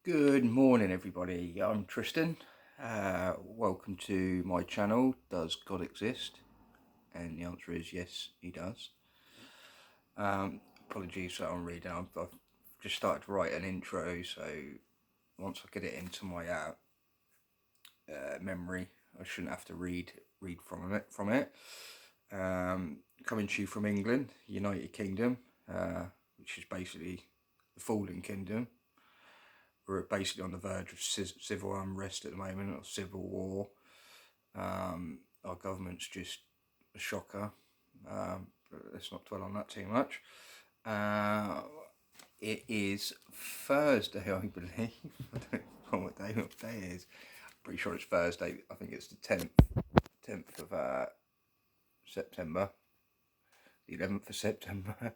Good morning, everybody. I'm Tristan. Welcome to my channel. Does God exist? And the answer is yes, he does. Apologies for that I'm reading. I've just started to write an intro, so once I get it into my memory, I shouldn't have to read from it. Coming to you from England, United Kingdom, which is basically the fallen kingdom. We're basically on the verge of civil unrest at the moment, or civil war. Our government's just a shocker. But let's not dwell on that too much. It is Thursday, I believe. I don't know what day it is. Pretty sure it's Thursday. I think it's the 10th of September. The 11th of September.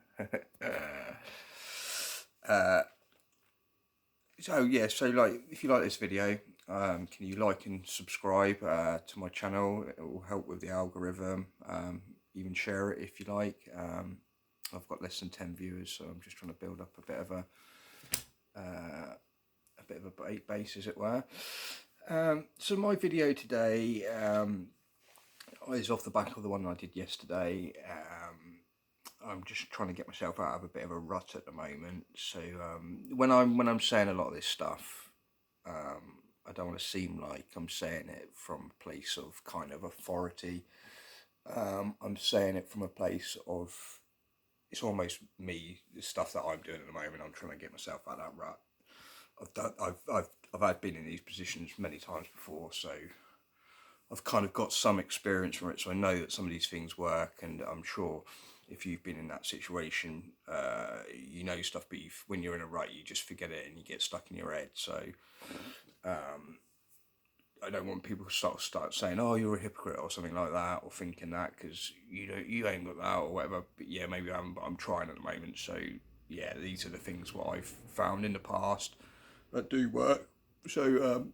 So like, if you like this video, can you like and subscribe to my channel? It will help with the algorithm. Even share it if you like. I've got less than 10 viewers, so I'm just trying to build up a bit of a base, as it were. So my video today is off the back of the one I did yesterday. I'm just trying to get myself out of a bit of a rut at the moment. So when I'm saying a lot of this stuff, I don't want to seem like I'm saying it from a place of kind of authority. I'm saying it from a place of, it's almost me, the stuff that I'm doing at the moment. I'm trying to get myself out of that rut. I've been in these positions many times before, so I've kind of got some experience from it, so I know that some of these things work, and I'm sure if you've been in that situation, you know stuff, but when you're in a rut, you just forget it and you get stuck in your head. So I don't want people to start saying, "Oh, you're a hypocrite" or something like that, or thinking that because you ain't got that or whatever. But yeah, maybe I haven't, but I'm trying at the moment. So yeah, these are the things what I've found in the past that do work. So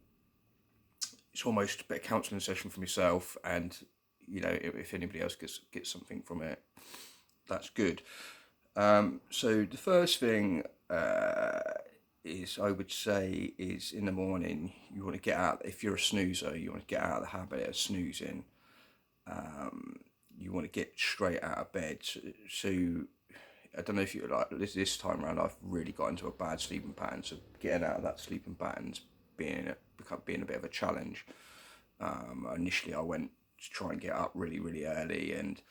it's almost a bit of counselling session for myself, and if anybody else gets something from it, that's good. So the first thing is, I would say, is in the morning you want to get out. If you're a snoozer, you want to get out of the habit of snoozing. You want to get straight out of bed. So I don't know if you like this time around. I've really got into a bad sleeping pattern. So getting out of that sleeping pattern's being a bit of a challenge. Initially, I went to try and get up really, really early, and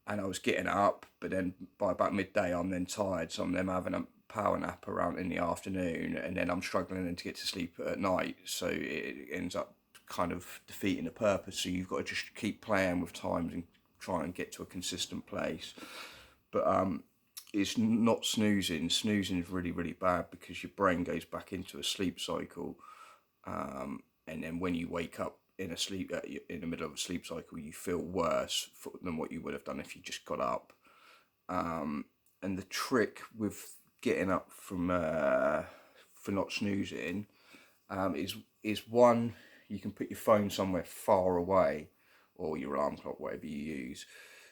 I was getting up, but then by about midday, I'm then tired, so I'm then having a power nap around in the afternoon, and then I'm struggling then to get to sleep at night. So it ends up kind of defeating the purpose. So you've got to just keep playing with times and try and get to a consistent place. But it's not snoozing. Snoozing is really, really bad because your brain goes back into a sleep cycle, and then when you wake up in the middle of a sleep cycle, you feel worse than what you would have done if you just got up. And the trick with getting up from for not snoozing is one, you can put your phone somewhere far away, or your alarm clock, whatever you use,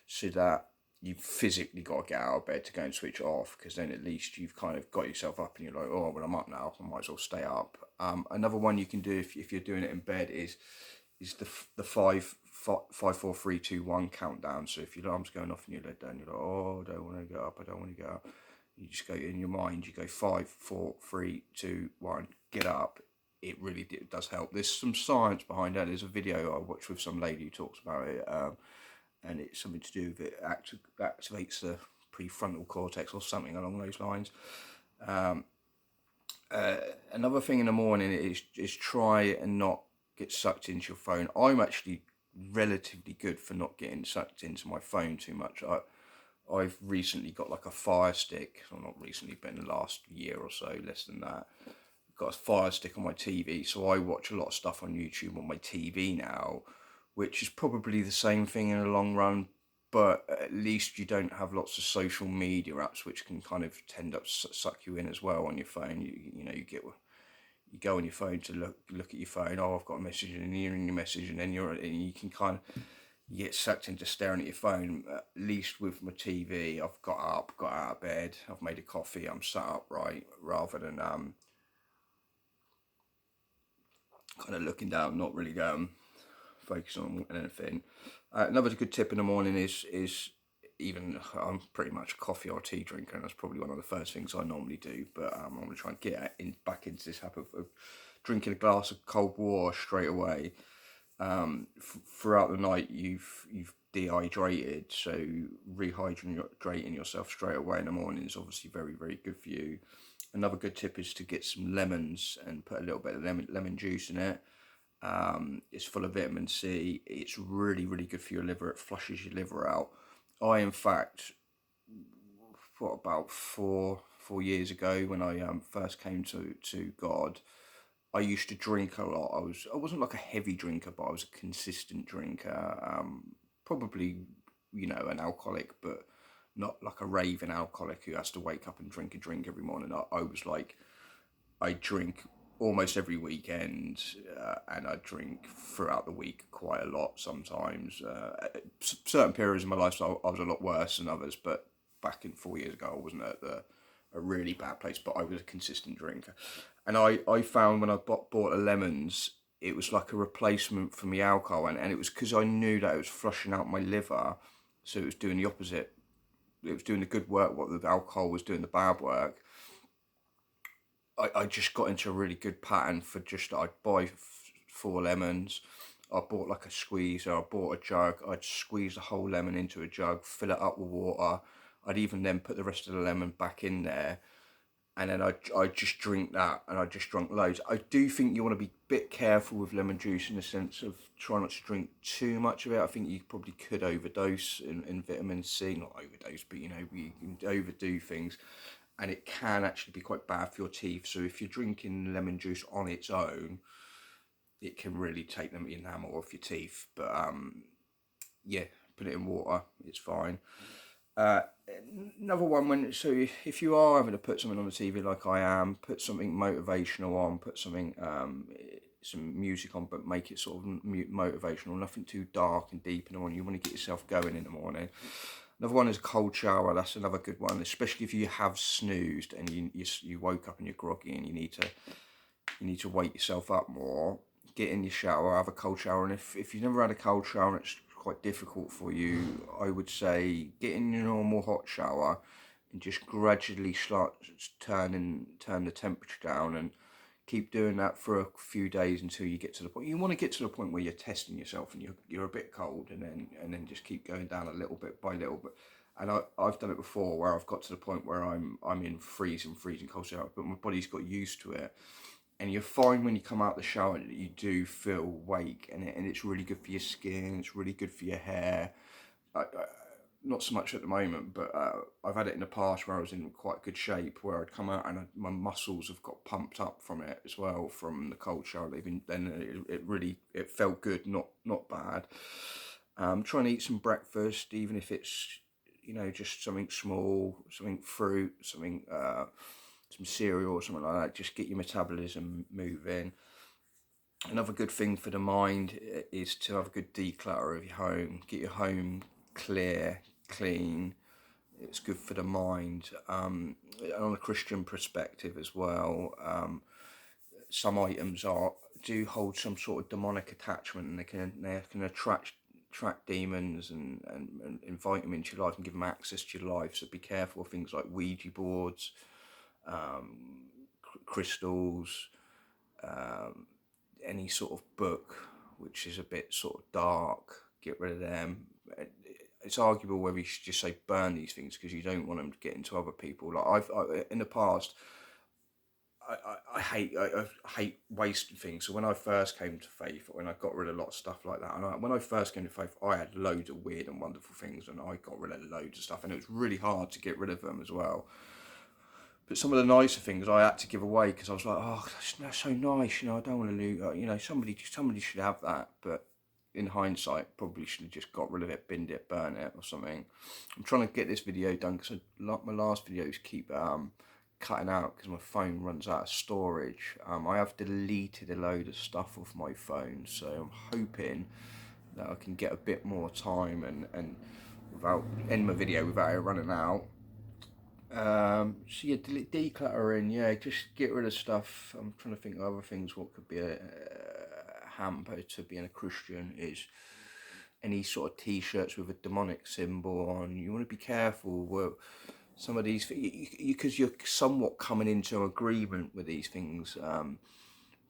so that you've physically got to get out of bed to go and switch it off, because then at least you've kind of got yourself up and you're like, oh, well, I'm up now, I might as well stay up. Another one you can do if you're doing it in bed is the 5, 4, 3, 2, 1 countdown. So if your alarm's going off and you're let down, you're like, oh, I don't want to get up, I don't want to get up. You just go in your mind, you go 5, 4, 3, 2, 1, get up. It really does help. There's some science behind that. There's a video I watched with some lady who talks about it, and it's something to do with it activates the prefrontal cortex or something along those lines. Another thing in the morning is try and not get sucked into your phone. I'm actually relatively good for not getting sucked into my phone too much. I've recently got like a Fire Stick, well, not recently, but in the last year or so, less than that. I've got a Fire Stick on my TV, so I watch a lot of stuff on YouTube on my TV now, which is probably the same thing in the long run, but at least you don't have lots of social media apps which can kind of tend to suck you in as well on your phone. You go on your phone to look at your phone. Oh, I've got a message, and you're in your message, and then you can kind of get sucked into staring at your phone. At least with my TV, I've got up, got out of bed, I've made a coffee, I'm sat upright, rather than kind of looking down, not really focusing on anything. Another good tip in the morning is even I'm pretty much a coffee or tea drinker, and that's probably one of the first things I normally do. But I'm going to try and get back into this habit of drinking a glass of cold water straight away. Throughout the night, you've dehydrated, so rehydrating yourself straight away in the morning is obviously very, very good for you. Another good tip is to get some lemons and put a little bit of lemon juice in it. It's full of vitamin C. It's really, really good for your liver. It flushes your liver out. I, in fact, what about 4 years ago when I first came to God, I used to drink a lot. I wasn't like a heavy drinker, but I was a consistent drinker. Probably, an alcoholic, but not like a raving alcoholic who has to wake up and drink a drink every morning. I was like, I drink almost every weekend, and I drink throughout the week quite a lot sometimes. Certain periods in my life, so I was a lot worse than others, but back in 4 years ago, I wasn't at a really bad place, but I was a consistent drinker. And I found when I bought the lemons, it was like a replacement for me alcohol, and it was because I knew that it was flushing out my liver, so it was doing the opposite. It was doing the good work, what the alcohol was doing the bad work. I just got into a really good pattern for just, I'd buy 4 lemons. I bought like a squeezer, I bought a jug, I'd squeeze the whole lemon into a jug, fill it up with water. I'd even then put the rest of the lemon back in there, and then I just drink that, and I just drunk loads. I do think you want to be a bit careful with lemon juice in the sense of try not to drink too much of it. I think you probably could overdose in vitamin C, not overdose, but you can overdo things, and it can actually be quite bad for your teeth. So if you're drinking lemon juice on its own, it can really take the enamel off your teeth. But yeah, put it in water, it's fine. Uh, Another one, if you are having to put something on the TV like I am, put something motivational on, put something some music on, but make it sort of motivational, nothing too dark and deep in the morning. You want to get yourself going in the morning. Another one is a cold shower. That's another good one, especially if you have snoozed and you woke up and you're groggy and you need to wake yourself up more. Get in your shower, have a cold shower, and if you've never had a cold shower and it's quite difficult for you, I would say get in your normal hot shower and just gradually start turn the temperature down, and keep doing that for a few days until you get to the point. You want to get to the point where you're testing yourself and you're a bit cold, and then just keep going down a little bit by little bit. And I've done it before where I've got to the point where I'm in freezing cold shower, but my body's got used to it. And you're fine when you come out the shower that you do feel awake, and it's really good for your skin, it's really good for your hair. Not so much at the moment, but I've had it in the past where I was in quite good shape, where I'd come out and my muscles have got pumped up from it as well, from the cold shower. Then it really felt good, not bad. Trying to eat some breakfast, even if it's just something small, something fruit, something some cereal or something like that. Just get your metabolism moving. Another good thing for the mind is to have a good declutter of your home. Get your home clear, clean. It's good for the mind. On a Christian perspective as well, some items do hold some sort of demonic attachment, and they can attract demons and invite them into your life and give them access to your life. So be careful of things like Ouija boards, crystals, any sort of book which is a bit sort of dark. Get rid of them. It's arguable whether you should just say burn these things, because you don't want them to get into other people. Like in the past, I hate wasting things. So when I first came to faith, when I got rid of a lot of stuff like that, and when I first came to faith, I had loads of weird and wonderful things, and I got rid of loads of stuff, and it was really hard to get rid of them as well. But some of the nicer things I had to give away, because I was like, oh, that's so nice, I don't want to lose, somebody should have that. But in hindsight, probably should have just got rid of it, binned it, burn it or something. I'm trying to get this video done, because my last videos keep cutting out because my phone runs out of storage. I have deleted a load of stuff off my phone, so I'm hoping that I can get a bit more time and without ending my video without it running out. So yeah, decluttering. Yeah, just get rid of stuff. I'm trying to think of other things. What could be a hamper to being a Christian is any sort of T-shirts with a demonic symbol on. You want to be careful. Well, some of these, because you're somewhat coming into agreement with these things.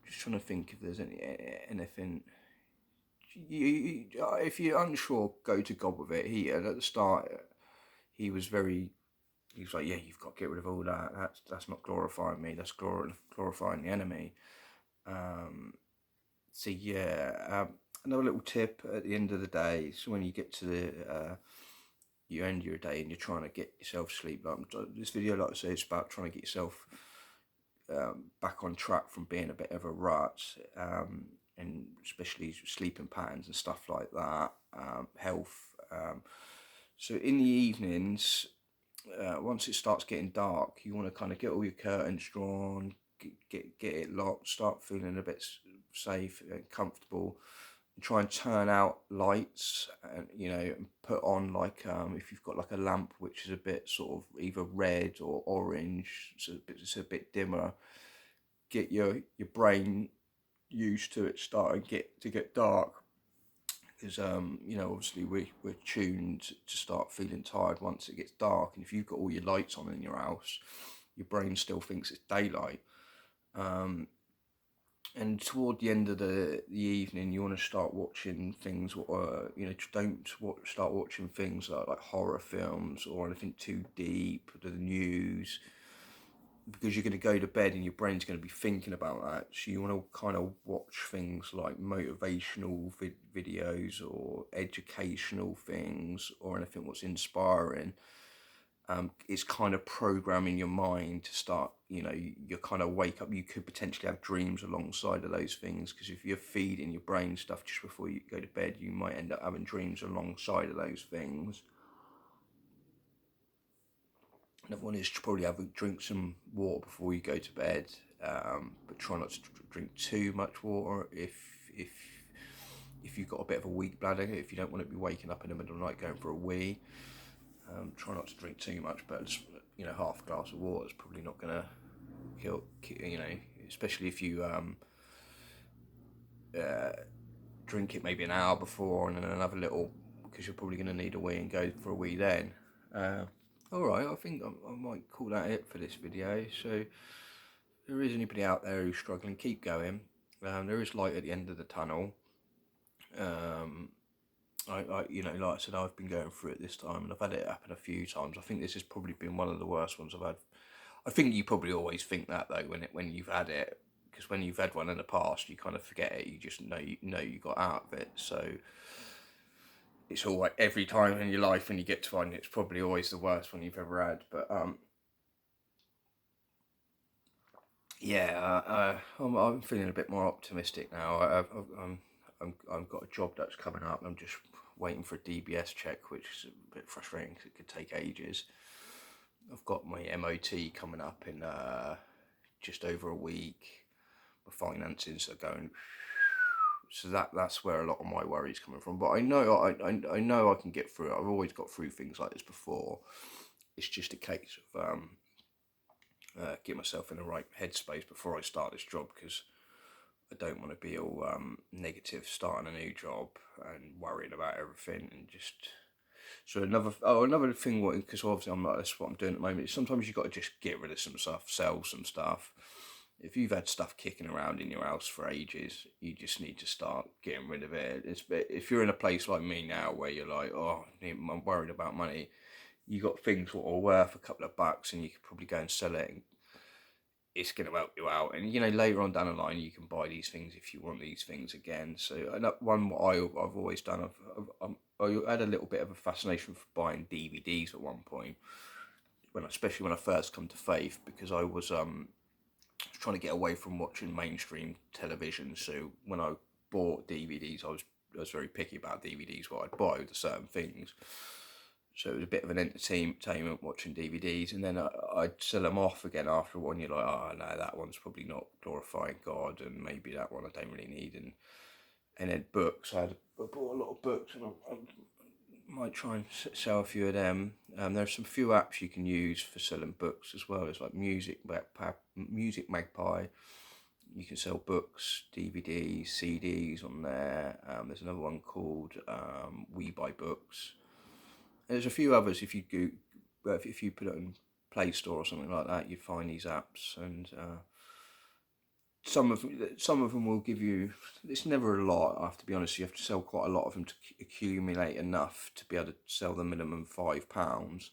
Just trying to think if there's anything. If you're unsure, go to God with it. He at the start, he was very. He was like, yeah, you've got to get rid of all that. That's not glorifying me. That's glorifying the enemy. So yeah, another little tip at the end of the day. So when you get to the you end your day and you're trying to get yourself sleep. Like this video, like I say, is about trying to get yourself back on track from being a bit of a rut, and especially sleeping patterns and stuff like that. Health. So in the evenings, once it starts getting dark, you want to kind of get all your curtains drawn, get it locked, start feeling a bit safe and comfortable, and try and turn out lights, and and put on like if you've got like a lamp which is a bit sort of either red or orange, so it's a bit dimmer. Get your brain used to it starting to get dark, because obviously we're tuned to start feeling tired once it gets dark, and if you've got all your lights on in your house, your brain still thinks it's daylight. And toward the end of the evening, you want to start watching things, don't start watching things like horror films or anything too deep, the news, because you're going to go to bed and your brain's going to be thinking about that. So you want to kind of watch things like motivational videos or educational things or anything what's inspiring. It's kind of programming your mind to start, you kind of wake up. You could potentially have dreams alongside of those things, because if you're feeding your brain stuff just before you go to bed, you might end up having dreams alongside of those things. Another one is to probably drink some water before you go to bed, but try not to drink too much water if you've got a bit of a weak bladder. If you don't want to be waking up in the middle of the night going for a wee, try not to drink too much. But half a glass of water is probably not going to kill. Especially if you drink it maybe an hour before and then another little, because you're probably going to need a wee and go for a wee then. Alright, I think I might call that it for this video. So if there is anybody out there who's struggling, keep going. There is light at the end of the tunnel. Like I said, I've been going through it this time, and I've had it happen a few times. I think this has probably been one of the worst ones I've had. I think you probably always think that though when you've had it, because when you've had one in the past, you kind of forget it. You just know you got out of it. So it's all like every time in your life when you get to one, it's probably always the worst one you've ever had. But yeah, I'm feeling a bit more optimistic now. I've got a job that's coming up. I'm just waiting for a DBS check, which is a bit frustrating because it could take ages. I've got my MOT coming up in just over a week. My finances are going, so that's where a lot of my worries coming from. But I know I know I can get through it. I've always got through things like this before. It's just a case of get myself in the right headspace before I start this job, because I don't want to be all negative starting a new job and worrying about everything. And just so another thing, because obviously that's what I'm doing at the moment, is sometimes you've got to just get rid of some stuff, sell some stuff. If you've had stuff kicking around in your house for ages, you just need to start getting rid of it. If you're in a place like me now where you're like, oh, I'm worried about money, you got things that are worth a couple of bucks and you could probably go and sell it, and it's going to help you out. And later on down the line, you can buy these things if you want these things again. So one what I've always done, I had a little bit of a fascination for buying DVDs at one point, especially when I first come to faith, because I was trying to get away from watching mainstream television. So when I bought DVDs, I was very picky about DVDs, what I'd buy with certain things. So it was a bit of an entertainment watching DVDs, and then I'd sell them off again after one. You're like, oh no, that one's probably not glorifying God, and maybe that one I don't really need. And then books, I bought a lot of books, and might try and sell a few of them. There's some few apps you can use for selling books as well. It's like Music Magpie. You can sell books, DVDs, CDs on there. There's another one called We Buy Books. And there's a few others. If you put it on Play Store or something like that, you'd find these apps, and some of them will give you. It's never a lot. I have to be honest. You have to sell quite a lot of them to accumulate enough to be able to sell the minimum £5.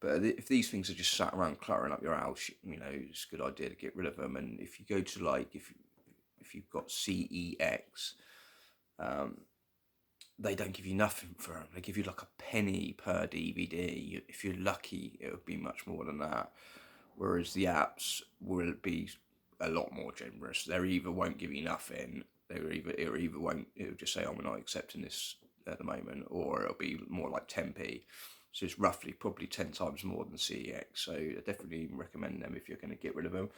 But if these things are just sat around cluttering up your house, it's a good idea to get rid of them. And if you go to if you've got CEX, they don't give you nothing for them. They give you like a penny per DVD. If you're lucky, it would be much more than that. Whereas the apps will be a lot more generous. They either won't give you nothing. It'll just say, "Oh, we're not accepting this at the moment," or it'll be more like 10p. So it's roughly probably 10 times more than CEX. So I definitely recommend them if you're going to get rid of them.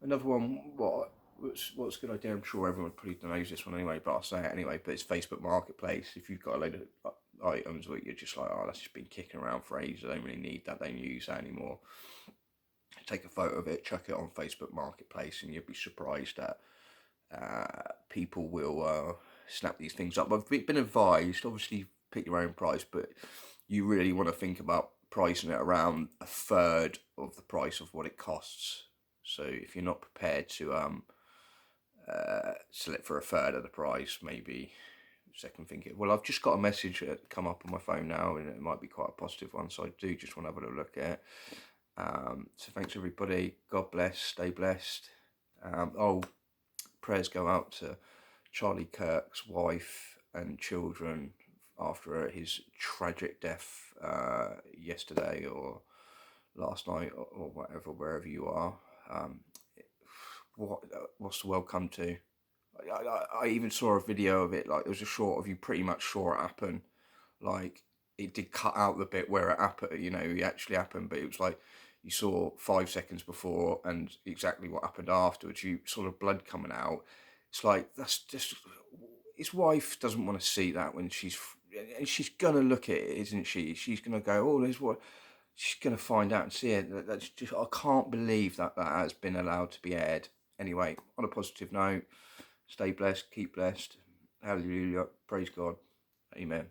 Another one, what's a good idea? I'm sure everyone probably knows this one anyway, but I'll say it anyway. But it's Facebook Marketplace. If you've got a load of items where you're just like, oh, that's just been kicking around for ages, I don't really need that, don't use that anymore. Take a photo of it, chuck it on Facebook Marketplace, and you'll be surprised that people will snap these things up. I've been advised, obviously, pick your own price, but you really want to think about pricing it around a third of the price of what it costs. So if you're not prepared to sell it for a third of the price, maybe second thinking, well, I've just got a message come up on my phone now, and it might be quite a positive one, so I do just want to have a little look at it. So thanks everybody. God bless. Stay blessed. Prayers go out to Charlie Kirk's wife and children after his tragic death yesterday or last night or whatever, wherever you are. What's the world come to? I even saw a video of it. Like, it was a short of you pretty much saw it happen. Like, it did cut out the bit where it happened. It actually happened, but it was like you saw 5 seconds before and exactly what happened afterwards. You sort of blood coming out. It's like, that's just, his wife doesn't want to see that when she's gonna look at it, isn't she? She's gonna go, oh, there's what. She's gonna find out and see it. That's just, I can't believe that has been allowed to be aired. Anyway, on a positive note, stay blessed, keep blessed. Hallelujah. Praise God. Amen.